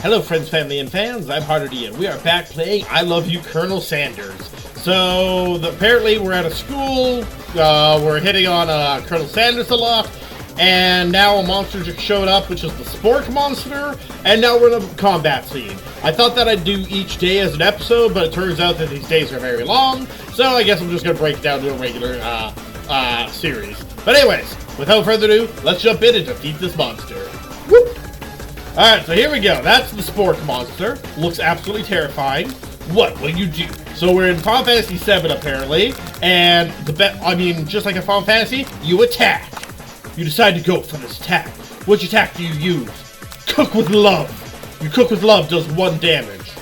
Hello friends, family, and fans, I'm Harder D, and we are back playing I Love You, Colonel Sanders. So, apparently we're at a school, we're hitting on Colonel Sanders a lot, and now a monster just showed up, which is the Spork Monster, and now we're in a combat scene. I thought that I'd do each day as an episode, but it turns out that these days are very long, so I guess I'm just going to break it down to a regular series. But anyways, without further ado, let's jump in and defeat this monster. Whoop! Alright, so here we go. That's the Spork Monster. Looks absolutely terrifying. What will you do? So we're in Final Fantasy VII apparently, and just like in Final Fantasy, you attack. You decide to go for this attack. Which attack do you use? Cook with Love. You cook with Love does 1 damage.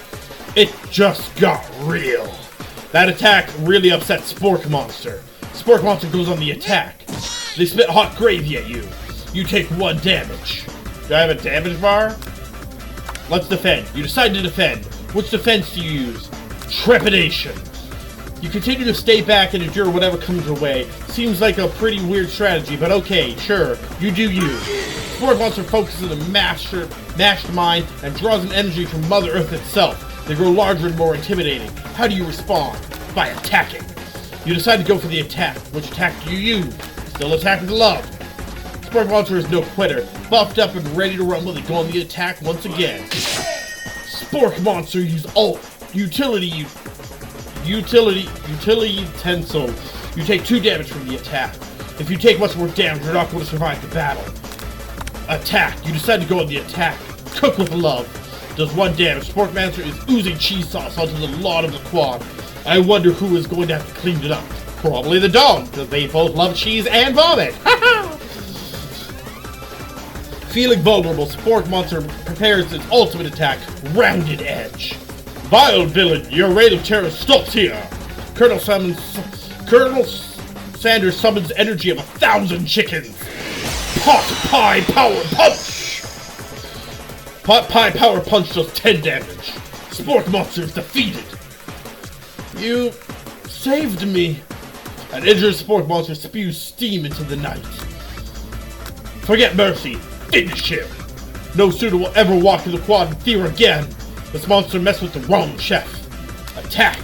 It just got real. That attack really upsets Spork Monster. Spork Monster goes on the attack. They spit hot gravy at you. You take 1 damage. Do I have a damage bar? Let's defend. You decide to defend. Which defense do you use? Trepidation. You continue to stay back and endure whatever comes your way. Seems like a pretty weird strategy, but okay, sure. You do you. Spork Monster focuses on a mastermind and draws an energy from Mother Earth itself. They grow larger and more intimidating. How do you respond? By attacking. You decide to go for the attack. Which attack do you use? Still attack with Love. Spork Monster is no quitter. Buffed up and ready to rumble, they go on the attack once again. Spork Monster use ult. Utility utensil. You take 2 damage from the attack. If you take much more damage, you're not going to survive the battle. Attack. You decide to go on the attack. Cook with Love. Does 1 damage. Spork Monster is oozing cheese sauce onto the lawn of the quad. I wonder who is going to have to clean it up. Probably the dog, because they both love cheese and vomit. Feeling vulnerable, Spork Monster prepares its ultimate attack, Rounded Edge. Vile villain, your reign of terror stops here. Colonel Sanders summons energy of 1,000 chickens. Pot Pie Power Punch! Pot Pie Power Punch does 10 damage. Spork Monster is defeated. You saved me. An injured Spork Monster spews steam into the night. Forget mercy. Finish him! No student will ever walk in the quad in fear again. This monster messed with the wrong chef. Attack!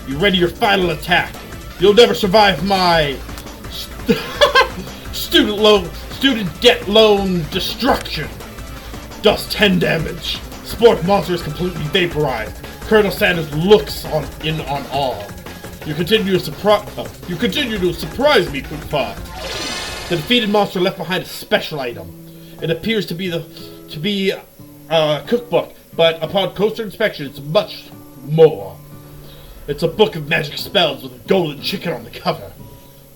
You ready your final attack? You'll never survive my student debt loan destruction. Does 10 damage. Spork Monster is completely vaporized. Colonel Sanders looks in awe. You continue to surprise me, Poopot. The defeated monster left behind a special item. It appears to be a cookbook, but upon closer inspection, it's much more. It's a book of magic spells with a golden chicken on the cover.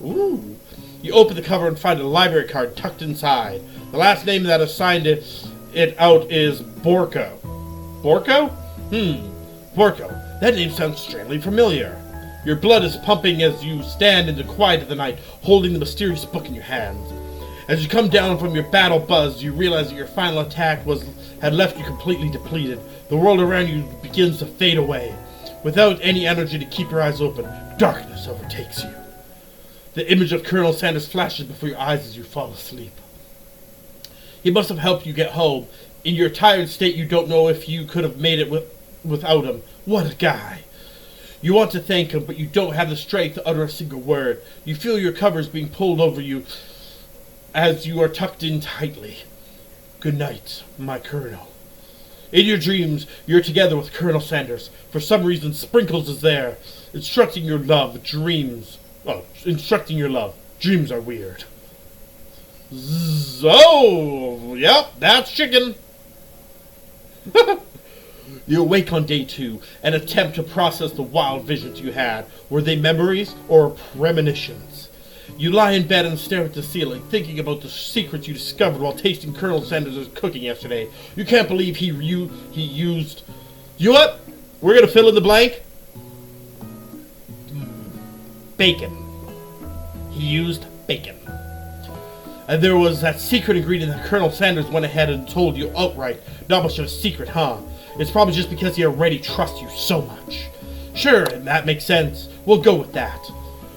Ooh. You open the cover and find a library card tucked inside. The last name that assigned it out is Borko. Borko? Borko. That name sounds strangely familiar. Your blood is pumping as you stand in the quiet of the night, holding the mysterious book in your hands. As you come down from your battle buzz, you realize that your final attack had left you completely depleted. The world around you begins to fade away. Without any energy to keep your eyes open, darkness overtakes you. The image of Colonel Sanders flashes before your eyes as you fall asleep. He must have helped you get home. In your tired state, you don't know if you could have made it without him. What a guy. You want to thank him, but you don't have the strength to utter a single word. You feel your covers being pulled over you as you are tucked in tightly. Good night, my Colonel. In your dreams, you're together with Colonel Sanders. For some reason, Sprinkles is there, instructing your love. Dreams are weird. Oh, yep, that's chicken. You awake on day 2 and attempt to process the wild visions you had. Were they memories or premonitions? You lie in bed and stare at the ceiling, thinking about the secrets you discovered while tasting Colonel Sanders' cooking yesterday. You can't believe he used... You know what? We're gonna fill in the blank. Bacon. He used bacon. And there was that secret ingredient that Colonel Sanders went ahead and told you outright. Not much of a secret, huh? It's probably just because he already trusts you so much. Sure, and that makes sense. We'll go with that.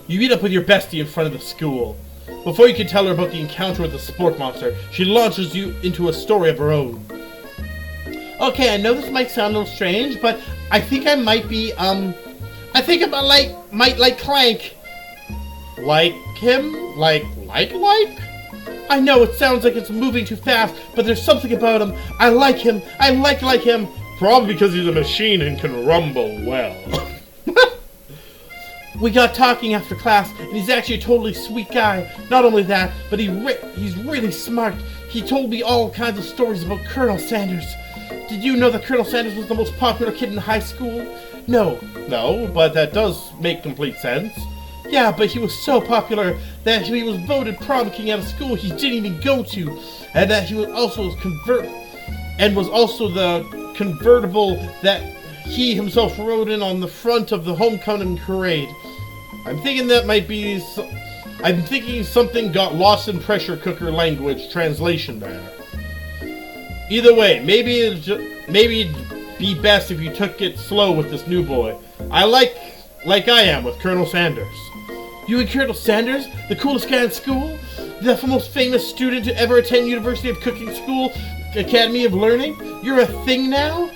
You meet up with your bestie in front of the school. Before you can tell her about the encounter with the Spork Monster, she launches you into a story of her own. Okay, I know this might sound a little strange, but I think I might be, I think I might like Clank. Like him? Like? I know it sounds like it's moving too fast, but there's something about him. I like him. I like him. Probably because he's a machine and can rumble well. We got talking after class, and he's actually a totally sweet guy. Not only that, but he's really smart. He told me all kinds of stories about Colonel Sanders. Did you know that Colonel Sanders was the most popular kid in high school? No, but that does make complete sense. Yeah, but he was so popular that he was voted prom king at a school he didn't even go to, and that he was also the convertible that he himself rode in on the front of the homecoming parade. I'm thinking something got lost in pressure cooker language translation there. Either way, maybe it'd be best if you took it slow with this new boy. I like I am with Colonel Sanders. You and Colonel Sanders, the coolest guy in school, the most famous student to ever attend University of Cooking School, Academy of Learning, you're a thing now?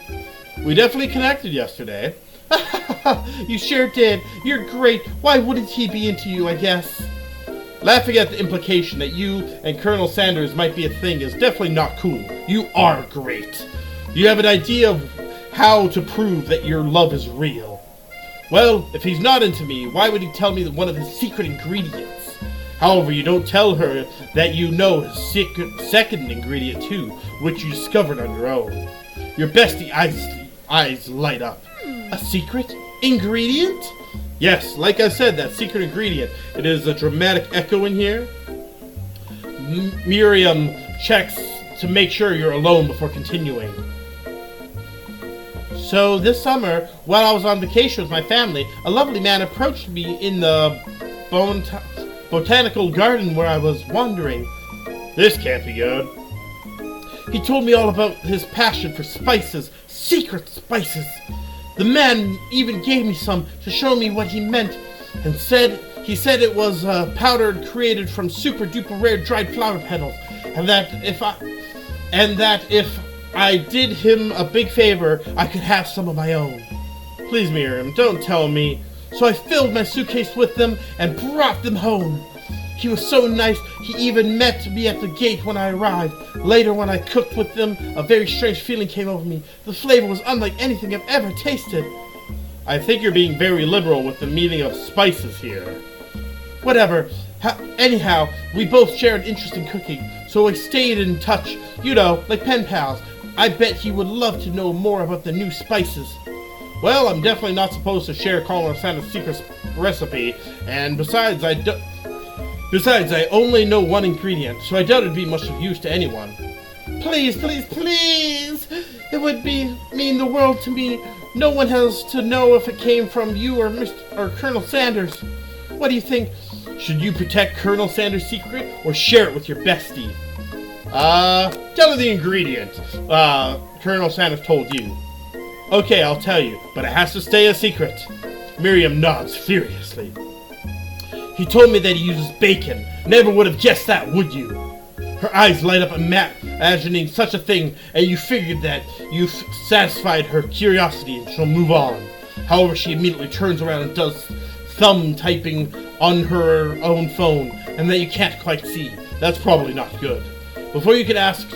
We definitely connected yesterday. You sure did. You're great. Why wouldn't he be into you, I guess? Laughing at the implication that you and Colonel Sanders might be a thing is definitely not cool. You are great. You have an idea of how to prove that your love is real. Well, if he's not into me, why would he tell me one of his secret ingredients? However, you don't tell her that you know his second ingredient too, which you discovered on your own. Your bestie eyes light up. A secret ingredient? Yes, like I said, that secret ingredient. It is a dramatic echo in here. Miriam checks to make sure you're alone before continuing. So this summer, while I was on vacation with my family, a lovely man approached me in the botanical garden where I was wandering. This can't be good. He told me all about his passion for spices, secret spices. The man even gave me some to show me what he meant, and he said it was powder created from super duper rare dried flower petals, and that if I did him a big favor, I could have some of my own. Please, Miriam, don't tell me. So I filled my suitcase with them and brought them home. He was so nice, he even met me at the gate when I arrived. Later, when I cooked with them, a very strange feeling came over me. The flavor was unlike anything I've ever tasted. I think you're being very liberal with the meaning of spices here. Whatever. Anyhow, we both share an interest in cooking, so I stayed in touch, like pen pals. I bet he would love to know more about the new spices. Well, I'm definitely not supposed to share Colonel Santa's secret recipe, and besides, I only know one ingredient, so I doubt it'd be much of use to anyone. Please, please, please! It would mean the world to me. No one has to know if it came from you or Colonel Sanders. What do you think? Should you protect Colonel Sanders' secret or share it with your bestie? Tell her the ingredient. Colonel Sanders told you. Okay, I'll tell you, but it has to stay a secret. Miriam nods furiously. He told me that he uses bacon. Never would have guessed that, would you? Her eyes light up imagining such a thing, and you figured that you've satisfied her curiosity and she'll move on. However, she immediately turns around and does thumb typing on her own phone, and that you can't quite see. That's probably not good. Before you can ask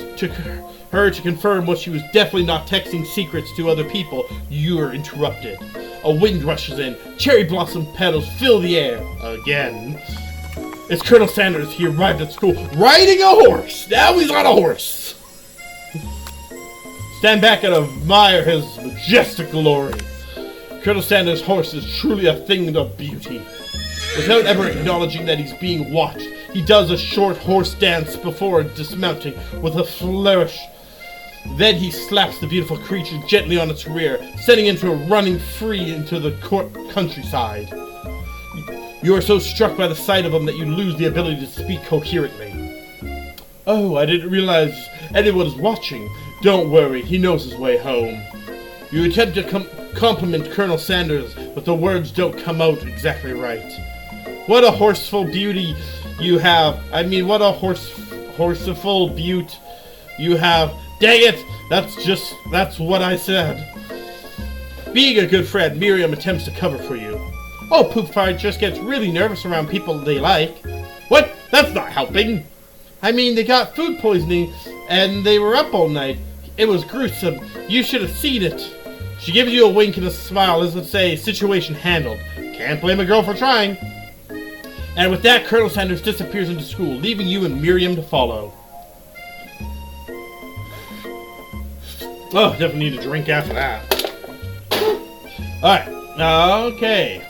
her to confirm what she was definitely not texting secrets to other people, you're interrupted. A wind rushes in. Cherry blossom petals fill the air. Again. It's Colonel Sanders. He arrived at school riding a horse. Now he's on a horse. Stand back and admire his majestic glory. Colonel Sanders' horse is truly a thing of beauty. Without ever acknowledging that he's being watched, he does a short horse dance before dismounting with a flourish. Then he slaps the beautiful creature gently on its rear, sending it running free into the countryside. You are so struck by the sight of him that you lose the ability to speak coherently. Oh, I didn't realize anyone was watching. Don't worry, he knows his way home. You attempt to compliment Colonel Sanders, but the words don't come out exactly right. What a horseful beauty you have. What a horseful beaut you have. Dang it! That's what I said. Being a good friend, Miriam attempts to cover for you. Oh, Poopfire just gets really nervous around people they like. What? That's not helping. I mean, they got food poisoning and they were up all night. It was gruesome. You should have seen it. She gives you a wink and a smile as if to say, situation handled. Can't blame a girl for trying. And with that, Colonel Sanders disappears into school, leaving you and Miriam to follow. Oh, definitely need a drink after that. Alright, okay.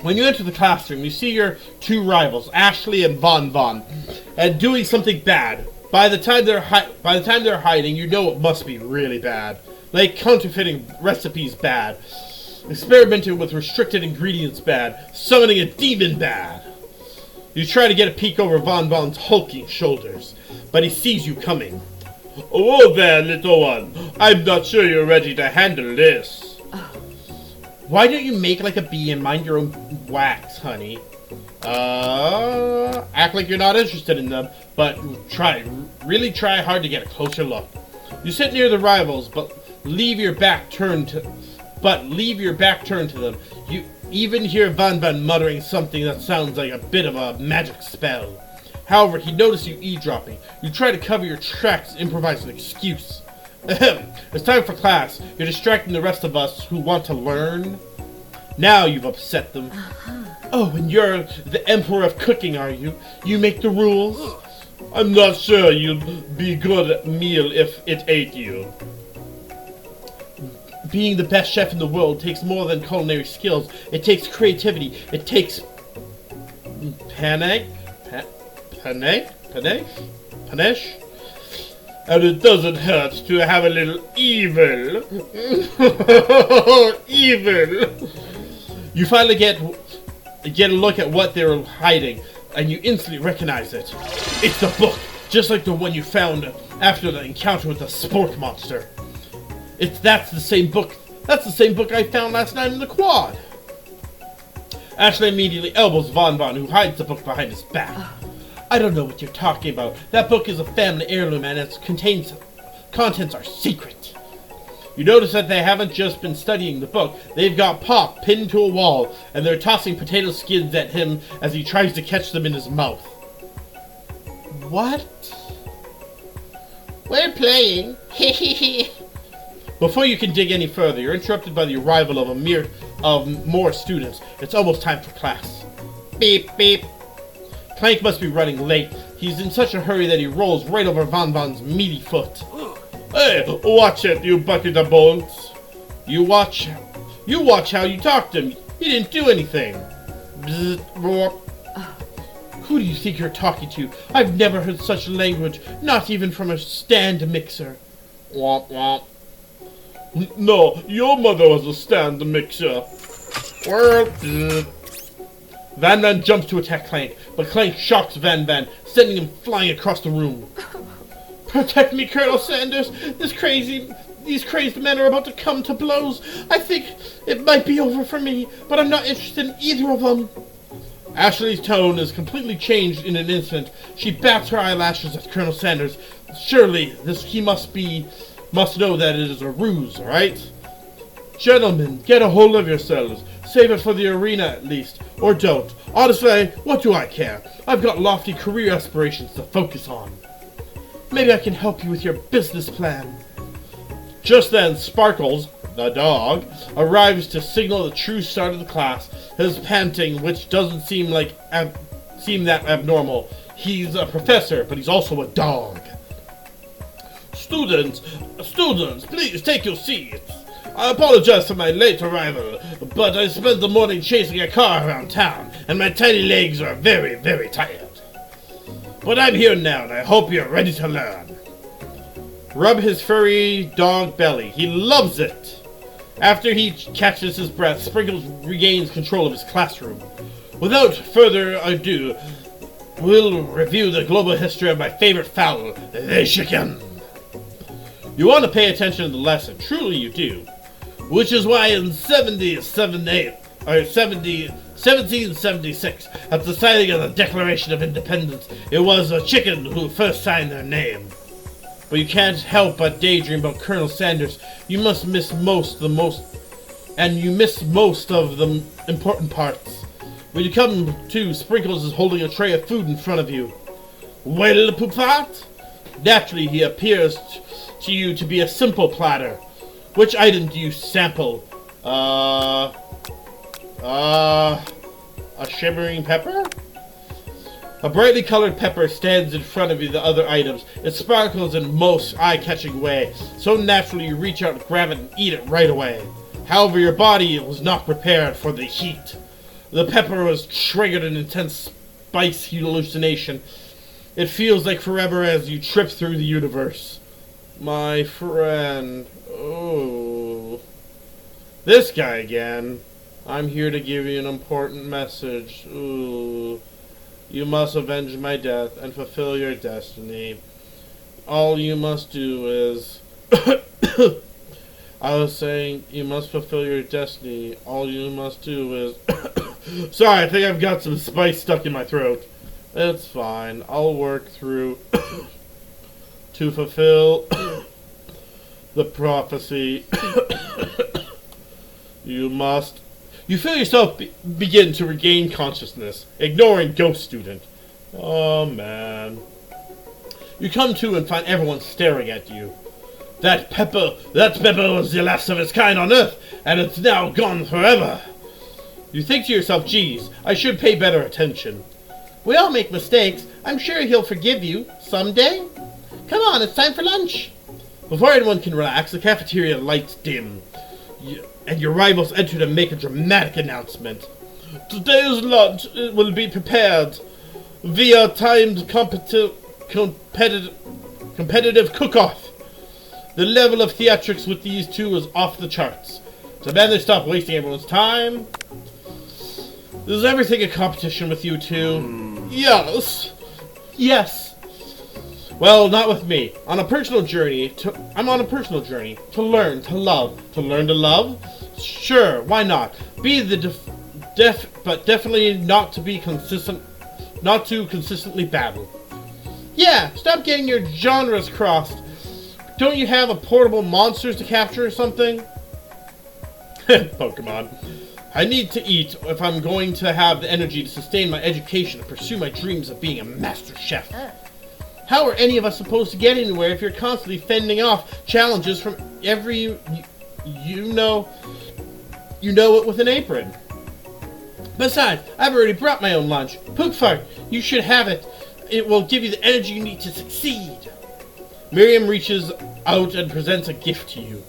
When you enter the classroom, you see your two rivals, Ashley and Von, and doing something bad. By the time they're hiding, you know it must be really bad. Like counterfeiting recipes bad, experimenting with restricted ingredients bad, summoning a demon bad. You try to get a peek over Von's hulking shoulders, but he sees you coming. Oh there, little one. I'm not sure you're ready to handle this. Why don't you make like a bee and mind your own wax, honey? Act like you're not interested in them, but really try hard to get a closer look. You sit near the rivals, but leave your back turned to them. You even hear Van muttering something that sounds like a bit of a magic spell. However, he noticed you eavesdropping. You try to cover your tracks, improvise an excuse. It's time for class. You're distracting the rest of us who want to learn. Now you've upset them. Oh, and you're the emperor of cooking, are you? You make the rules? I'm not sure you'd be good at meal if it ate you. Being the best chef in the world takes more than culinary skills. It takes creativity. It takes panache. And it doesn't hurt to have a little evil. Evil. You finally get a look at what they were hiding, and you instantly recognize it. It's the book, just like the one you found after the encounter with the spork monster. That's the same book. That's the same book I found last night in the quad. Ashley immediately elbows Von, who hides the book behind his back. I don't know what you're talking about. That book is a family heirloom and its contents are secret. You notice that they haven't just been studying the book. They've got Pop pinned to a wall, and they're tossing potato skins at him as he tries to catch them in his mouth. What? We're playing. Before you can dig any further, you're interrupted by the arrival of more students. It's almost time for class. Beep, beep. Clank must be running late. He's in such a hurry that he rolls right over Von's meaty foot. Hey, watch it, you bucket of bones. You watch how you talk to him. He didn't do anything. Who do you think you're talking to? I've never heard such language, not even from a stand mixer. Womp womp. No, your mother was a stand mixer. Van jumps to attack Clank, but Clank shocks Van, sending him flying across the room. Protect me, Colonel Sanders! These crazed men are about to come to blows. I think it might be over for me, but I'm not interested in either of them. Ashley's tone is completely changed in an instant. She bats her eyelashes at Colonel Sanders. Surely, he must know that it is a ruse, right? Gentlemen, get a hold of yourselves. Save it for the arena at least. Or don't. Honestly, what do I care? I've got lofty career aspirations to focus on. Maybe I can help you with your business plan. Just then, Sparkles, the dog, arrives to signal the true start of the class. His panting, which doesn't seem that abnormal. He's a professor, but he's also a dog. Students, please take your seats. I apologize for my late arrival, but I spent the morning chasing a car around town, and my tiny legs are very, very tired. But I'm here now, and I hope you're ready to learn. Rub his furry dog belly. He loves it. After he catches his breath, Sprinkles regains control of his classroom. Without further ado, we'll review the global history of my favorite fowl, the chicken. You want to pay attention to the lesson, truly you do. Which is why in 1776, at the signing of the Declaration of Independence, it was a chicken who first signed their name. but you can't help but daydream about Colonel Sanders. You must miss most of the important parts. When you come to, Sprinkles is holding a tray of food in front of you. Well, the poop fart? Naturally, he appears to you to be a simple platter. Which item do you sample? A shimmering pepper? A brightly colored pepper stands in front of you the other items. It sparkles in most eye-catching way. So naturally you reach out, grab it, and eat it right away. However, your body was not prepared for the heat. The pepper was triggered an intense spice hallucination. It feels like forever as you trip through the universe. My friend. Oh. This guy again. I'm here to give you an important message. Ooh. You must avenge my death and fulfill your destiny. All you must do is... I was saying, you must fulfill your destiny. All you must do is... Sorry, I think I've got some spice stuck in my throat. It's fine. I'll work through to fulfill the prophecy. You feel yourself begin to regain consciousness, ignoring Ghost Student. Oh, man. You come to and find everyone staring at you. That pepper was the last of its kind on Earth, and it's now gone forever. You think to yourself, geez, I should pay better attention. We all make mistakes. I'm sure he'll forgive you someday. Come on, it's time for lunch. Before anyone can relax, the cafeteria lights dim, and your rivals enter to make a dramatic announcement. Today's lunch will be prepared via timed competitive cook-off. The level of theatrics with these two is off the charts. So then they stop wasting everyone's time. Is everything a competition with you two? Yes. Yes. Well, not with me. I'm on a personal journey to learn to love. To learn to love? Sure, why not? Be the but definitely not to consistently battle. Yeah, stop getting your genres crossed. Don't you have a portable monsters to capture or something? Pokemon. I need to eat if I'm going to have the energy to sustain my education and pursue my dreams of being a master chef. How are any of us supposed to get anywhere if you're constantly fending off challenges from every you know it with an apron? Besides, I've already brought my own lunch. Poop fart, you should have it. It will give you the energy you need to succeed. Miriam reaches out and presents a gift to you.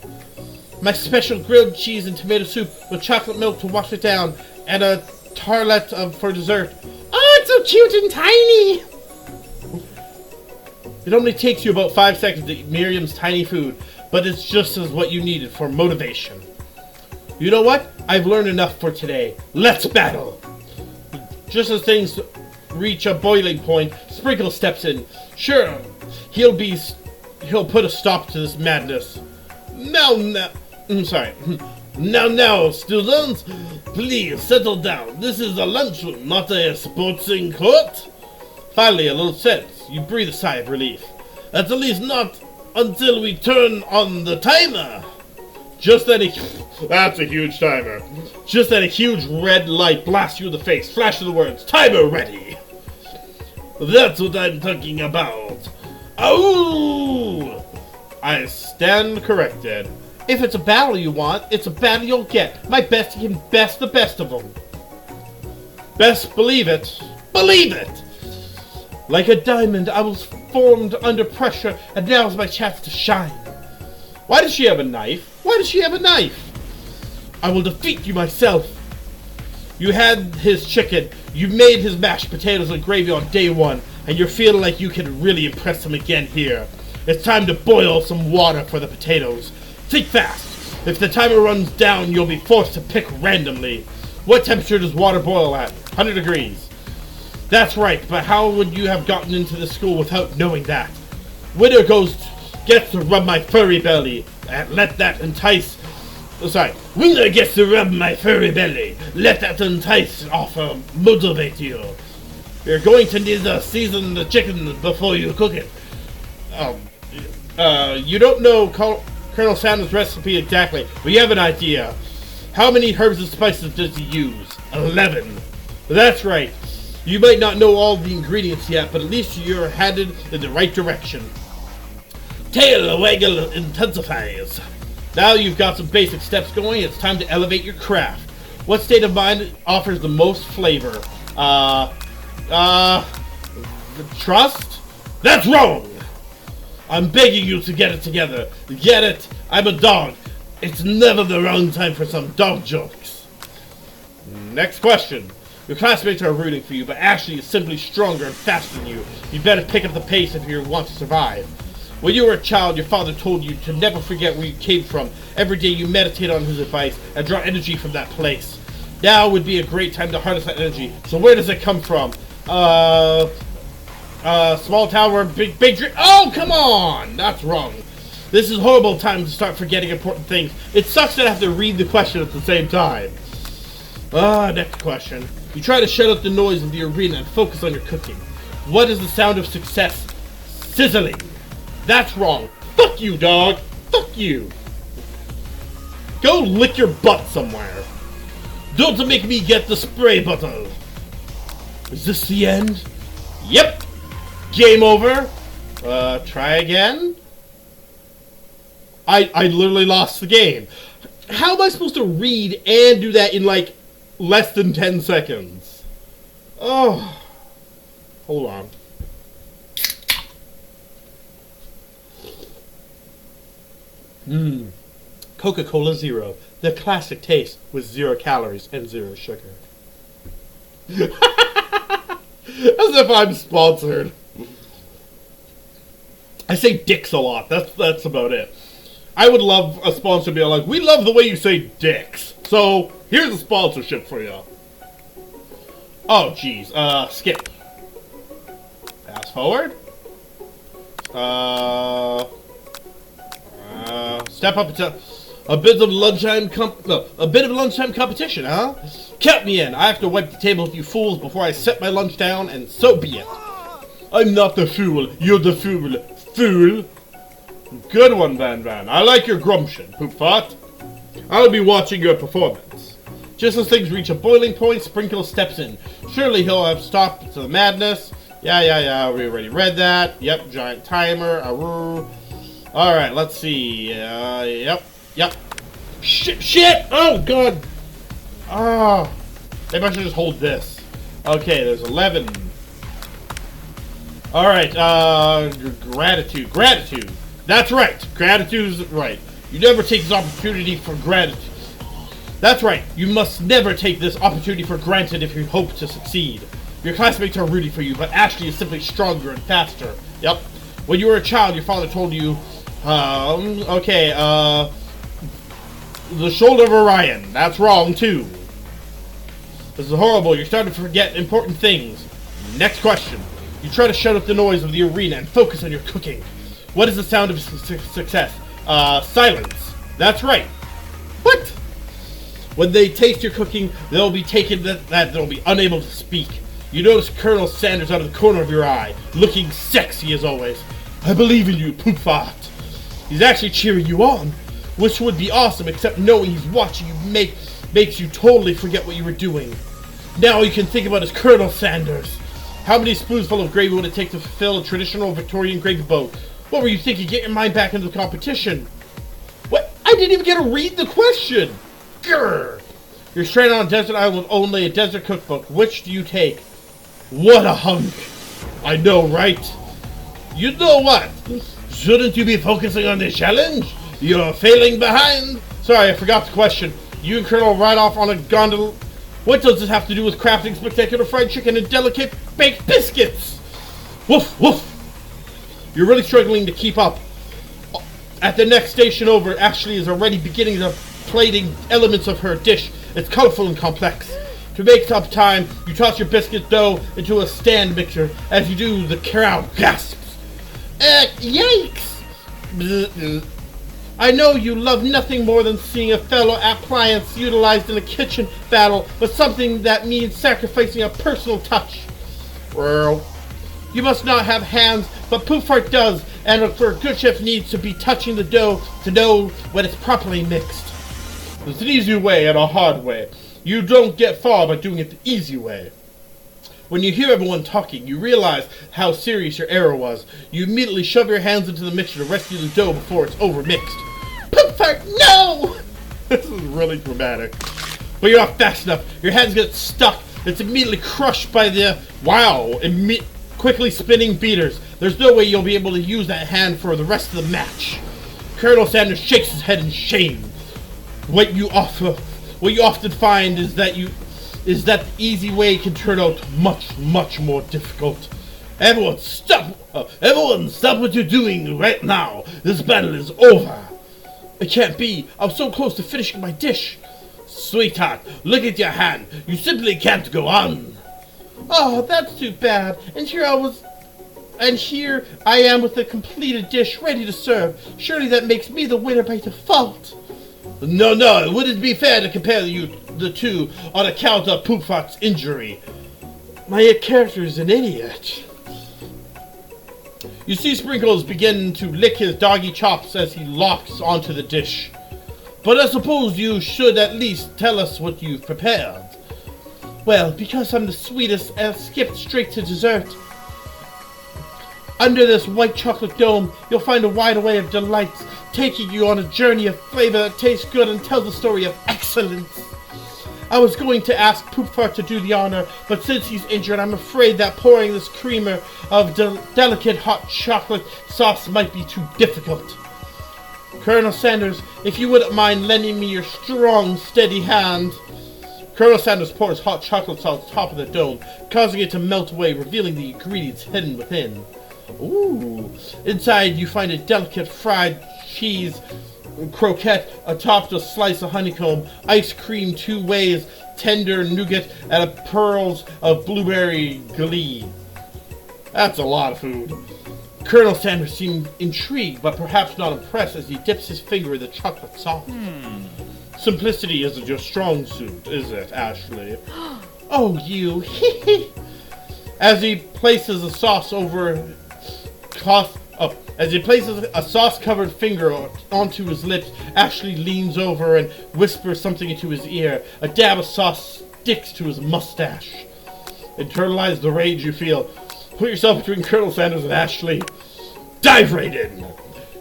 My special grilled cheese and tomato soup with chocolate milk to wash it down, and a tartlet for dessert. Oh, it's so cute and tiny! It only takes you about 5 seconds to eat Miriam's tiny food, but it's just as what you needed for motivation. You know what? I've learned enough for today. Let's battle! Just as things reach a boiling point, Sprinkle steps in. Sure, he'll put a stop to this madness. Now, students, please settle down. This is a lunchroom, not a sportsing court. Finally, a little sense. You breathe a sigh of relief. At least not until we turn on the timer. That's a huge timer. Just then a huge red light blasts you in the face, flashing the words, timer ready. That's what I'm talking about. Oh! I stand corrected. If it's a battle you want, it's a battle you'll get. My best can best the best of them. Best believe it. Believe it! Like a diamond, I was formed under pressure, and now's my chance to shine. Why does she have a knife? Why does she have a knife? I will defeat you myself. You had his chicken, you made his mashed potatoes and gravy on day one, and you're feeling like you can really impress him again here. It's time to boil some water for the potatoes. Think fast. If the timer runs down, you'll be forced to pick randomly. What temperature does water boil at? 100 degrees. That's right, but how would you have gotten into this school without knowing that? Winner gets to rub my furry belly, and let that entice... Winner gets to rub my furry belly. Let that entice offer motivate you. You're going to need to season the chicken before you cook it. You don't know Colonel Sanders' recipe exactly, but you have an idea. How many herbs and spices does he use? 11. That's right. You might not know all the ingredients yet, but at least you're headed in the right direction. Tail waggle intensifies. Now you've got some basic steps going, it's time to elevate your craft. What state of mind offers the most flavor? Trust? That's wrong! I'm begging you to get it together. Get it? I'm a dog. It's never the wrong time for some dog jokes. Next question. Your classmates are rooting for you, but Ashley is simply stronger and faster than you. You better pick up the pace if you want to survive. When you were a child, your father told you to never forget where you came from. Every day you meditate on his advice and draw energy from that place. Now would be a great time to harness that energy. So where does it come from? Small town where big dream. Oh, come on! That's wrong. This is a horrible time to start forgetting important things. It sucks that I have to read the question at the same time. Next question. You try to shut out the noise of the arena and focus on your cooking. What is the sound of success? Sizzling. That's wrong. Fuck you, dog. Fuck you. Go lick your butt somewhere. Don't make me get the spray bottle. Is this the end? Yep. Game over. Try again. I literally lost the game. How am I supposed to read and do that in like less than 10 seconds? Oh. Hold on. Coca-Cola Zero. The classic taste with 0 calories and 0 sugar. As if I'm sponsored. I say dicks a lot. That's about it. I would love a sponsor to be like, we love the way you say dicks. So, here's a sponsorship for you. Oh, jeez. Skip. Fast forward. Step up to a bit of lunchtime competition, huh? Count me in. I have to wipe the table with you fools before I set my lunch down, and so be it. I'm not the fool. You're the fool. Fool. Good one, Van Van. I like your grumption, Poopfart. I'll be watching your performance. Just as things reach a boiling point, Sprinkle steps in. Surely he'll have stopped the madness. Yeah, we already read that. Yep, giant timer. Alright, let's see. Yep. Shit! Oh, God! Maybe I should just hold this. Okay, there's 11. Alright, gratitude. That's right. Gratitude is right. You never take this opportunity for granted. That's right. You must never take this opportunity for granted if you hope to succeed. Your classmates are rooting for you, but Ashley is simply stronger and faster. Yep. When you were a child, your father told you, the shoulder of Orion. That's wrong, too. This is horrible. You're starting to forget important things. Next question. You try to shut up the noise of the arena and focus on your cooking. What is the sound of success? Silence. That's right. What? When they taste your cooking, they'll be taken that they'll be unable to speak. You notice Colonel Sanders out of the corner of your eye, looking sexy as always. I believe in you, Poopfart. He's actually cheering you on, which would be awesome, except knowing he's watching you makes you totally forget what you were doing. Now you can think about as Colonel Sanders. How many spoonsful of gravy would it take to fulfill a traditional Victorian gravy boat? What were you thinking? Get your mind back into the competition. What? I didn't even get to read the question. Grr. You're stranded on a desert island with only a desert cookbook. Which do you take? What a hunk. I know, right? You know what? Shouldn't you be focusing on the challenge? You're failing behind. Sorry, I forgot the question. You and Colonel ride off on a gondola. What does this have to do with crafting spectacular fried chicken and delicate baked biscuits? Woof, woof. You're really struggling to keep up. At the next station over, Ashley is already beginning to plating elements of her dish. It's colorful and complex. To make up time, you toss your biscuit dough into a stand mixer. As you do, the crowd gasps. Yikes! I know you love nothing more than seeing a fellow appliance utilized in a kitchen battle, but something that means sacrificing a personal touch. Well, You must not have hands, but Poofart does, and for a good chef needs to be touching the dough to know when it's properly mixed. There's an easy way and a hard way. You don't get far by doing it the easy way. When you hear everyone talking, you realize how serious your error was. You immediately shove your hands into the mixture to rescue the dough before it's overmixed. Poofart, no! This is really dramatic. But you're not fast enough. Your hands get stuck. It's immediately crushed by the, quickly spinning beaters. There's no way you'll be able to use that hand for the rest of the match. Colonel Sanders shakes his head in shame. What you often find is that the easy way can turn out much, much more difficult. Everyone stop what you're doing right now. This battle is over. It can't be. I was so close to finishing my dish. Sweetheart, look at your hand. You simply can't go on. Oh, that's too bad. And here I am with a completed dish ready to serve. Surely that makes me the winner by default. No, it wouldn't be fair to compare the two on account of Pooffart's injury. My character is an idiot. You see Sprinkles begin to lick his doggy chops as he locks onto the dish. But I suppose you should at least tell us what you've prepared. Well, because I'm the sweetest, I'll skip straight to dessert. Under this white chocolate dome, you'll find a wide array of delights, taking you on a journey of flavor that tastes good and tells a story of excellence. I was going to ask Poofart to do the honor, but since he's injured, I'm afraid that pouring this creamer of delicate hot chocolate sauce might be too difficult. Colonel Sanders, if you wouldn't mind lending me your strong, steady hand. Colonel Sanders pours hot chocolate sauce on top of the dome, causing it to melt away, revealing the ingredients hidden within. Ooh. Inside, you find a delicate fried cheese croquette atop a slice of honeycomb, ice cream 2 ways, tender nougat, and pearls of blueberry glee. That's a lot of food. Colonel Sanders seemed intrigued, but perhaps not impressed as he dips his finger in the chocolate sauce. Simplicity isn't your strong suit, is it, Ashley? Oh, you. As he places a sauce-covered finger onto his lips, Ashley leans over and whispers something into his ear. A dab of sauce sticks to his mustache. Internalize the rage you feel. Put yourself between Colonel Sanders and Ashley. Dive right in!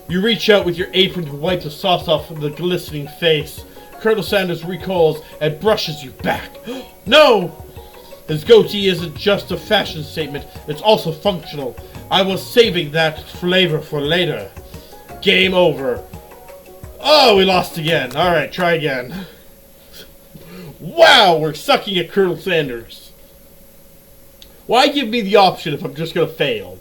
You reach out with your apron to wipe the sauce off of the glistening face. Colonel Sanders recoils and brushes you back. No! His goatee isn't just a fashion statement, it's also functional. I was saving that flavor for later. Game over. Oh, we lost again. Alright, try again. Wow, we're sucking at Colonel Sanders. Why give me the option if I'm just going to fail?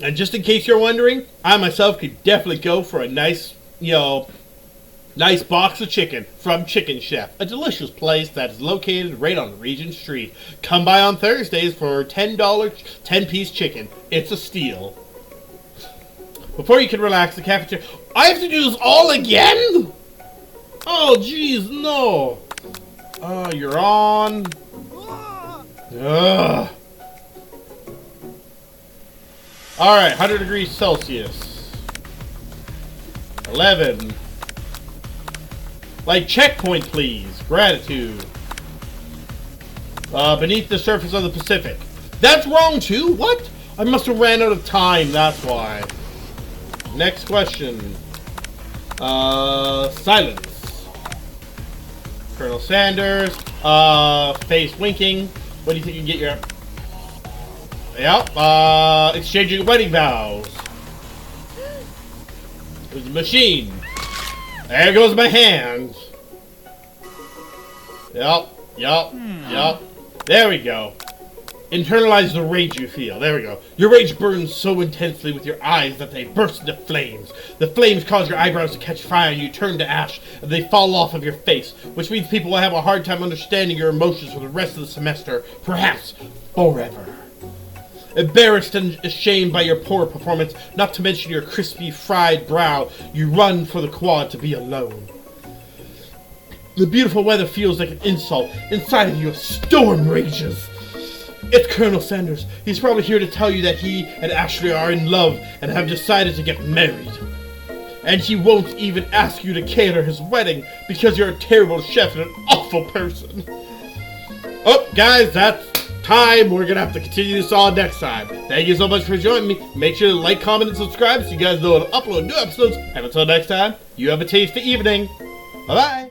And just in case you're wondering, I myself could definitely go for a nice box of chicken from Chicken Chef, a delicious place that is located right on Regent Street. Come by on Thursdays for $10 10-piece chicken. It's a steal. Before you can relax, the cafeteria... I have to do this all again? Oh, jeez, no. You're on. Ugh. Alright, 100 degrees Celsius. 11. Like, checkpoint, please. Gratitude. Beneath the surface of the Pacific. That's wrong, too? What? I must have ran out of time, that's why. Next question. Silence. Colonel Sanders, face winking. What do you think you can get your... Yep, exchanging wedding vows. There's the machine. There goes my hand. Yep. There we go. Internalize the rage you feel. There we go. Your rage burns so intensely with your eyes that they burst into flames. The flames cause your eyebrows to catch fire and you turn to ash, and they fall off of your face, which means people will have a hard time understanding your emotions for the rest of the semester, perhaps forever. Embarrassed and ashamed by your poor performance, not to mention your crispy, fried brow, you run for the quad to be alone. The beautiful weather feels like an insult. Inside of you, a storm rages. It's Colonel Sanders. He's probably here to tell you that he and Ashley are in love and have decided to get married. And he won't even ask you to cater his wedding because you're a terrible chef and an awful person. Oh, guys, that's time. We're gonna have to continue this all next time. Thank you so much for joining me. Make sure to like, comment, and subscribe so you guys know when I upload new episodes. And until next time, you have a tasty evening. Bye-bye.